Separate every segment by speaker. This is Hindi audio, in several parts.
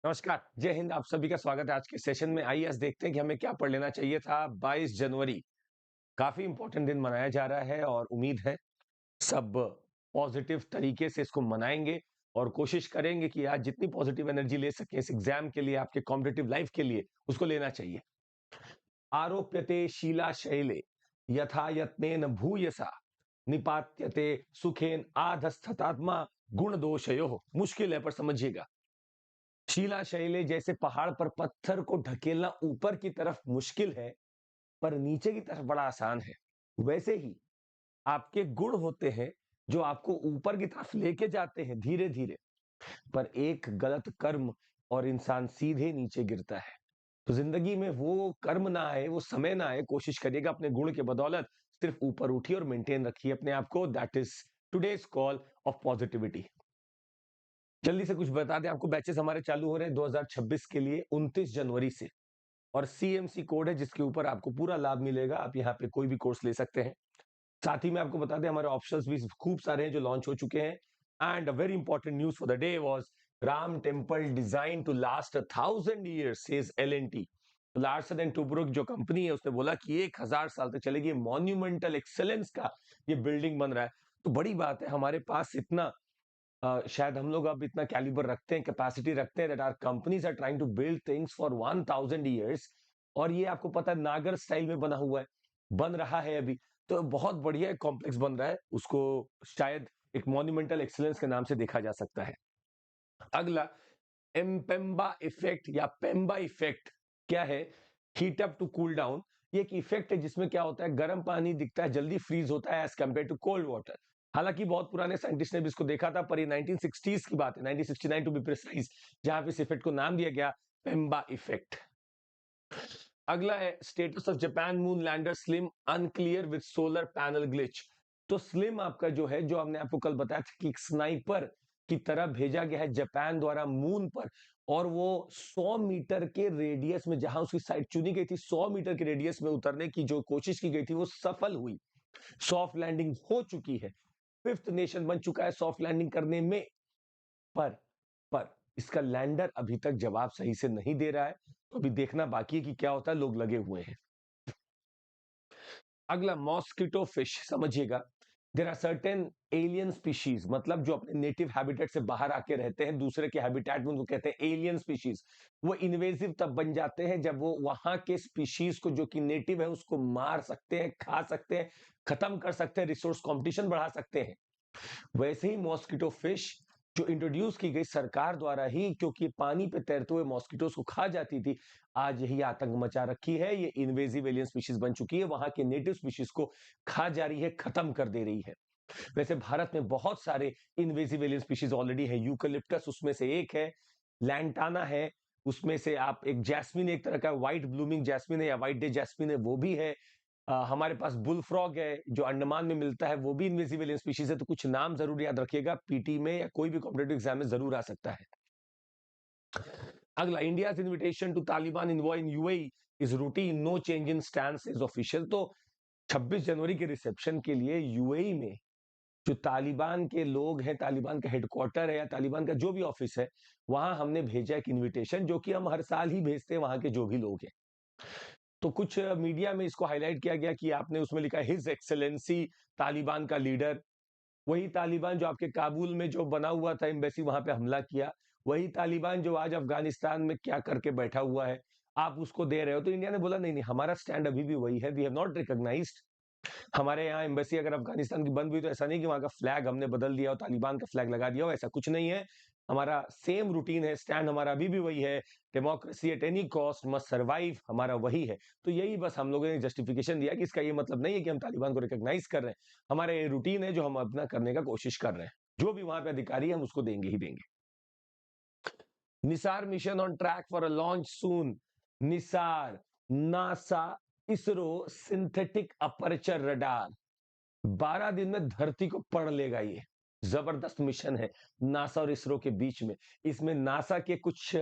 Speaker 1: नमस्कार, जय हिंद। आप सभी का स्वागत है आज के सेशन में। आइए आज देखते हैं कि हमें क्या पढ़ लेना चाहिए था। 22 जनवरी काफी इंपॉर्टेंट दिन मनाया जा रहा है और उम्मीद है सब पॉजिटिव तरीके से इसको मनाएंगे और कोशिश करेंगे कि आज जितनी पॉजिटिव एनर्जी ले सके इस एग्जाम के लिए, आपके कॉम्पिटिटिव लाइफ के लिए, उसको लेना चाहिए। आरोप्यते शीलाशैले यथा यत्नेन भूयसा निपात्यते सुखेन आधस्थतात्मा गुण दोषयोः। मुश्किल है पर समझिएगा। शीला शैले जैसे पहाड़ पर पत्थर को ढकेलना ऊपर की तरफ मुश्किल है पर नीचे की तरफ बड़ा आसान है। वैसे ही आपके गुण होते हैं जो आपको ऊपर की तरफ लेके जाते हैं धीरे धीरे, पर एक गलत कर्म और इंसान सीधे नीचे गिरता है। तो जिंदगी में वो कर्म ना आए, वो समय ना आए, कोशिश करिएगा अपने गुण के बदौलत सिर्फ ऊपर उठिए और मेंटेन रखिए अपने आप को। That is today's call of positivity. जल्दी से कुछ बता दें आपको, बैचेस हमारे चालू हो रहे हैं 2026 के लिए 29 जनवरी से, और सीएमसी कोड है जिसके ऊपर आपको पूरा लाभ मिलेगा। आप यहाँ पे कोई भी कोर्स ले सकते हैं। साथ ही में आपको बता दें हमारे ऑप्शंस भी खूब सारे हैं जो लॉन्च हो चुके हैं। And a very important news for the day was Ram temple design to last 1000 years says L and T. Larsen and Toubro जो कंपनी है उसने बोला कि 1000 साल तक चलेगी। मॉन्यूमेंटल एक्सेलेंस का ये बिल्डिंग बन रहा है। तो बड़ी बात है, हमारे पास इतना शायद हम लोग अब इतना कैलिबर रखते हैं, कैपेसिटी रखते हैं, that our companies are trying to build things for 1000 years। और ये आपको पता है नागर स्टाइल में बना हुआ है, बन रहा है अभी। तो बहुत बढ़िया कॉम्प्लेक्स बन रहा है, उसको शायद एक मॉन्यूमेंटल एक्सीलेंस के नाम से देखा जा सकता है। अगला एम्पेम्बा इफेक्ट या पेम्बा इफेक्ट क्या है? Heat up to cool down. ये एक इफेक्ट है जिसमें क्या होता है, गर्म पानी दिखता है जल्दी फ्रीज होता है as compare to cold water. हालांकि बहुत पुराने साइंटिस्ट ने भी इसको देखा था, पर ये 1960s की बात है, 1969 टू बी प्रिसाइज, जहां पे इस इफेक्ट को नाम दिया गया पेम्बा इफेक्ट। अगला है status of Japan moon lander slim unclear with solar panel glitch. तो स्लिम आपका जो है, जो हमने आपको कल बताया था कि एक स्नाइपर की तरह भेजा गया है जापान द्वारा मून पर, और वो 100 मीटर के रेडियस में, जहां उसकी साइट चुनी गई थी 100 मीटर के रेडियस में उतरने की जो कोशिश की गई थी वो सफल हुई। सॉफ्ट लैंडिंग हो चुकी है, फिफ्थ नेशन बन चुका है सॉफ्ट लैंडिंग करने में। पर पर इसका लैंडर अभी तक जवाब सही से नहीं दे रहा है, तो अभी देखना बाकी है कि क्या होता है। लोग लगे हुए हैं। अगला मॉस्किटो फिश, समझिएगा। There are certain alien species, मतलब जो अपने नेटिव हैबिटेट से बाहर आके रहते हैं दूसरे के हैबिटेट में, उनको कहते हैं एलियन स्पीशीज। वो इन्वेजिव तब बन जाते हैं जब वो वहां के स्पीशीज को जो कि नेटिव है उसको मार सकते हैं, खा सकते हैं, खत्म कर सकते हैं, रिसोर्स कंपटीशन बढ़ा सकते हैं। वैसे ही मॉस्किटो फिश जो इंट्रोड्यूस की गई सरकार द्वारा ही, क्योंकि पानी पे तैरते हुए मॉस्किटोस को खा जाती थी, आज यही आतंक मचा रखी है। ये इन्वेजिव एलियन स्पीशीज बन चुकी है, वहां के नेटिव स्पीशीज को खा जा रही है, खत्म कर दे रही है। वैसे भारत में बहुत सारे इन्वेजिव एलियन स्पीशीज ऑलरेडी है। यूकलिप्टस उसमें से एक है, लैंटाना है उसमें से, आप एक जैस्मिन, एक तरह का व्हाइट ब्लूमिंग जैस्मिन है या व्हाइट डे जैस्मिन है, वो भी है। हमारे पास बुल फ्रॉग है जो अंडमान में मिलता है, वो भी इन्विजिबल एलियन स्पीशीज है। तो कुछ नाम जरूर याद रखिएगा, पीटी में या कोई भी कॉम्पिटेटिव एग्जाम में जरूर आ सकता है। अगला, India invitation to Taliban envoy in UAE is routine, no change in stand is official. तो 26 जनवरी के रिसेप्शन के लिए यूएई में जो तालिबान के लोग हैं, तालिबान का हेडक्वार्टर है या तालिबान का जो भी ऑफिस है, वहां हमने भेजा एक इन्विटेशन, जो कि हम हर साल ही भेजते हैं वहां के जो भी लोग हैं। तो कुछ मीडिया में इसको हाईलाइट किया गया कि आपने उसमें लिखा हिज एक्सेलेंसी तालिबान का लीडर। वही तालिबान जो आपके काबुल में जो बना हुआ था एम्बेसी, वहां पे हमला किया, वही तालिबान जो आज अफगानिस्तान में क्या करके बैठा हुआ है, आप उसको दे रहे हो। तो इंडिया ने बोला नहीं नहीं, हमारा स्टैंड अभी भी वही है, वी हैव नॉट रिकॉग्नाइज्ड। हमारे यहाँ एम्बेसी अगर अफगानिस्तान की बंद हुई तो ऐसा नहीं कि वहां का फ्लैग हमने बदल दिया और तालिबान का फ्लैग लगा दिया हो, ऐसा कुछ नहीं है। हमारा सेम रूटीन है, स्टैंड हमारा अभी भी वही है। Democracy at any cost must survive, हमारा वही है। तो यही बस हम लोगों ने जस्टिफिकेशन दिया कि इसका ये मतलब नहीं है कि हम तालिबान को रिकॉग्नाइज कर रहे हैं, हमारा ये रूटीन है जो हम अपना करने का कोशिश कर रहे हैं। जो भी वहां पे अधिकारी है हम उसको देंगे ही देंगे। Nisar mission on track for a launch soon. Nisar, NASA, ISRO synthetic aperture radar 12 दिन में धरती को पढ़ लेगा। ये जबरदस्त मिशन है नासा और इसरो के बीच में। इसमें नासा के कुछ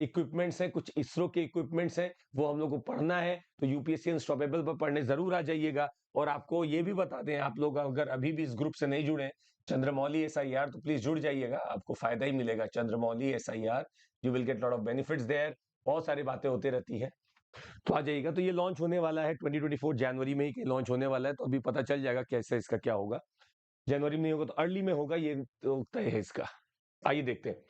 Speaker 1: इक्विपमेंट्स हैं, कुछ इसरो के इक्विपमेंट्स हैं, वो हम लोग को पढ़ना है, तो यूपीएससी अनस्टॉपेबल पर पढ़ने जरूर आ जाइएगा। और आपको ये भी बता दें, आप लोग अगर अभी भी इस ग्रुप से नहीं जुड़े चंद्रमौली एसआईआर, तो प्लीज जुड़ जाइएगा, आपको फायदा ही मिलेगा। Chandramouli sir, you will get lot of benefits there, बहुत सारी बातें होती रहती है, तो आ जाइएगा। तो ये लॉन्च होने वाला है 2024 जनवरी में ही लॉन्च होने वाला है, तो अभी पता चल जाएगा कैसे इसका क्या होगा। जनवरी में नहीं होगा तो अर्ली में होगा, ये तो तय है इसका। आइए देखते हैं।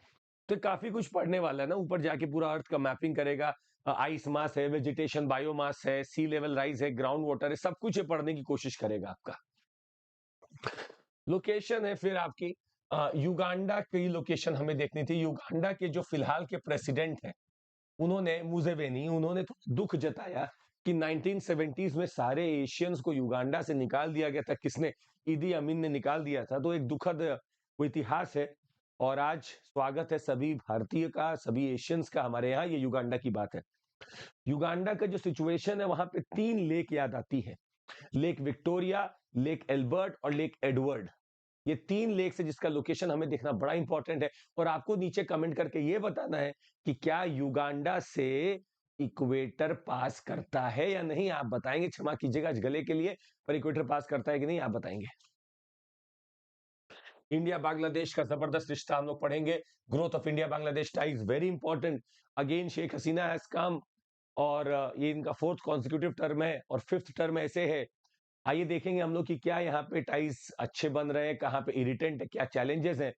Speaker 1: तो काफी कुछ पढ़ने वाला है ना, ऊपर जाके पूरा अर्थ का मैपिंग करेगा। आइस मास है, वेजिटेशन बायोमास है, सी लेवल राइज है, ग्राउंड वाटर है, सब कुछ ये पढ़ने की कोशिश करेगा आपका। लोकेशन है फिर आपकी युगांडा की लोकेशन हमें देखनी थी। युगांडा के जो फिलहाल के प्रेसिडेंट हैं, उन्होंने मुसेवेनी, उन्होंने तो दुख जताया कि 1970s में सारे एशियंस को युगांडा से निकाल दिया गया था। किसने? ईदी अमीन ने निकाल दिया था। तो एक दुखद वो इतिहास है। और आज स्वागत है सभी भारतीय का, सभी एशियंस का हमारे यहाँ। ये युगांडा की बात है। युगांडा का जो सिचुएशन है, वहां पे 3 लेक याद आती है, लेक विक्टोरिया, लेक एल्बर्ट और लेक एडवर्ड। ये 3 लेक्स है जिसका लोकेशन हमें देखना बड़ा इंपॉर्टेंट है। और आपको नीचे कमेंट करके ये बताना है कि क्या युगांडा से इक्वेटर पास करता है या नहीं। आप बताएंगे, क्षमा कीजिएगा आज गले के लिए, पर इक्वेटर पास करता है कि नहीं आप बताएंगे। इंडिया बांग्लादेश का जबरदस्त रिश्ता हम लोग पढ़ेंगे। Growth of India Bangladesh ties very important. Again Sheikh Hasina has come, और ये इनका 4th कॉन्सिक्यूटिव टर्म है और 5th टर्म ऐसे है। आइए देखेंगे हम लोग कि क्या यहाँ पे टाइज अच्छे बन रहे हैं, कहाँ पे इरिटेंट है, क्या चैलेंजेस हैं।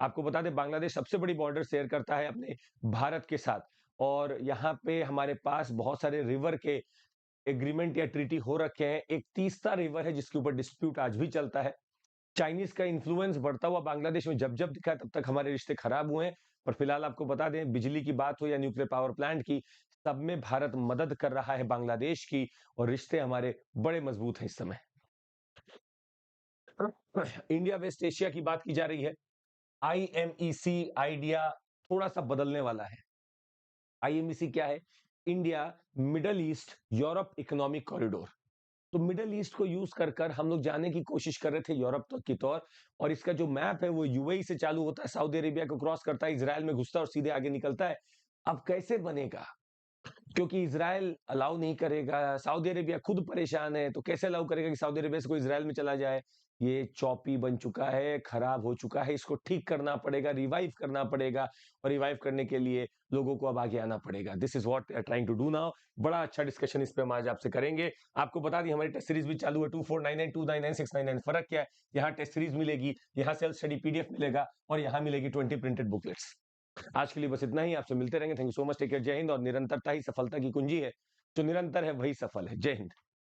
Speaker 1: आपको बता दें, बांग्लादेश सबसे बड़ी बॉर्डर शेयर करता है अपने भारत के साथ, और यहाँ पे हमारे पास बहुत सारे रिवर के एग्रीमेंट या ट्रीटी हो रखे हैं। एक तीस्ता रिवर है जिसके ऊपर डिस्प्यूट आज भी चलता है। चाइनीज का इन्फ्लुएंस बढ़ता हुआ बांग्लादेश में जब जब दिखा, तब तक हमारे रिश्ते खराब हुए हैं। पर फिलहाल आपको बता दें, बिजली की बात हो या न्यूक्लियर पावर प्लांट की, सब में भारत मदद कर रहा है बांग्लादेश की, और रिश्ते हमारे बड़े मजबूत हैं इस समय। इंडिया वेस्ट एशिया की बात की जा रही है। आईएमईसी आइडिया थोड़ा सा बदलने वाला है। आईएमईसी क्या है? India middle east Europe economic corridor. तो मिडल ईस्ट को यूज कर कर हम लोग जाने की कोशिश कर रहे थे यूरोप तक की तौर। और इसका जो मैप है वो यूएई से चालू होता है, सऊदी अरेबिया को क्रॉस करता है, इजराइल में घुसता है और सीधे आगे निकलता है। अब कैसे बनेगा? क्योंकि इजराइल अलाउ नहीं करेगा, सऊदी अरेबिया खुद परेशान है, तो कैसे अलाउ करेगा कि सऊदी अरेबिया से कोई इजराइल में चला जाए? ये चौपी बन चुका है, खराब हो चुका है, इसको ठीक करना पड़ेगा, रिवाइव करना पड़ेगा। और रिवाइव करने के लिए लोगों को अब आगे आना पड़ेगा। This is what trying to do now. बड़ा अच्छा डिस्कशन इस पे हम आज आपसे करेंगे। आपको बता दी हमारी टेस्ट सीरीज भी चालू है। 2499, 299, 699। फर्क क्या है? यहाँ टेस्ट सीरीज मिलेगी, यहाँ सेल्फ स्टडी पीडीएफ मिलेगा, और यहाँ मिलेगी 20 प्रिंटेड बुकलेट्स। आज के लिए बस इतना ही। आपसे मिलते रहेंगे। Thank you so much. Take care. जय हिंद। और निरंतरता ही सफलता की कुंजी है। जो निरंतर है वही सफल है। जय हिंद।